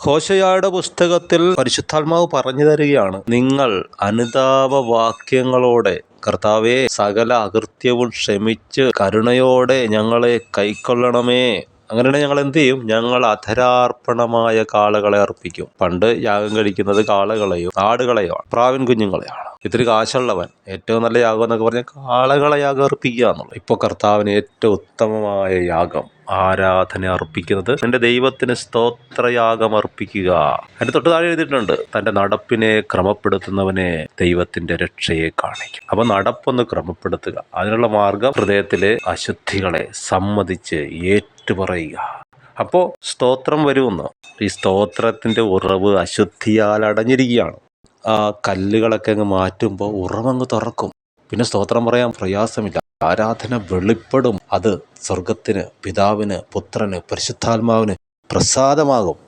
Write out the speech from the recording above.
ഹോശയ്യായുടെ പുസ്തകത്തിൽ പരിശുദ്ധാത്മാവ് പറഞ്ഞു തരികയാണ്, നിങ്ങൾ അനുതാപ വാക്യങ്ങളോടെ കർത്താവേ, സകല അകൃത്യവും ക്ഷമിച്ച് കരുണയോടെ ഞങ്ങളെ കൈക്കൊള്ളണമേ. അങ്ങനെയാണെങ്കിൽ ഞങ്ങൾ എന്ത് ചെയ്യും? ഞങ്ങൾ അധരാർപ്പണമായ കാളകളെ അർപ്പിക്കും. പണ്ട് യാഗം കഴിക്കുന്നത് കാളകളെയോ ആടുകളെയോ പ്രാവിൻ കുഞ്ഞുങ്ങളെയാണ്. ഇത്തിരി കാശുള്ളവൻ ഏറ്റവും നല്ല യാഗം എന്നൊക്കെ പറഞ്ഞാൽ കാളകളെ യാഗം അർപ്പിക്കുക എന്നുള്ളത്. ഇപ്പോൾ കർത്താവിന് ഏറ്റവും ഉത്തമമായ യാഗം ആരാധന അർപ്പിക്കുന്നത് എൻ്റെ ദൈവത്തിന് സ്തോത്രയാഗം അർപ്പിക്കുക. അതിന് തൊട്ട് താഴെ എഴുതിയിട്ടുണ്ട്, തൻ്റെ നടപ്പിനെ ക്രമപ്പെടുത്തുന്നവനെ ദൈവത്തിൻ്റെ രക്ഷയെ കാണിക്കും. അപ്പോൾ നടപ്പൊന്ന് ക്രമപ്പെടുത്തുക. അതിനുള്ള മാർഗം ഹൃദയത്തിലെ അശുദ്ധികളെ സമ്മതിച്ച് ഏറ്റുപറയുക. അപ്പോൾ സ്തോത്രം വരുമെന്ന്. ഈ സ്തോത്രത്തിൻ്റെ ഉറവ് അശുദ്ധിയാൽ അടഞ്ഞിരിക്കുകയാണ്. ആ കല്ലുകളൊക്കെ അങ്ങ് മാറ്റുമ്പോൾ ഉറവങ്ങ് തുറക്കും. പിന്നെ സ്തോത്രം പറയാൻ പ്രയാസമില്ല. ആരാധന വെളിപ്പെടും. അത് സ്വർഗത്തിന്, പിതാവിന്, പുത്രന്, പരിശുദ്ധാത്മാവിന് പ്രസാദമാകും.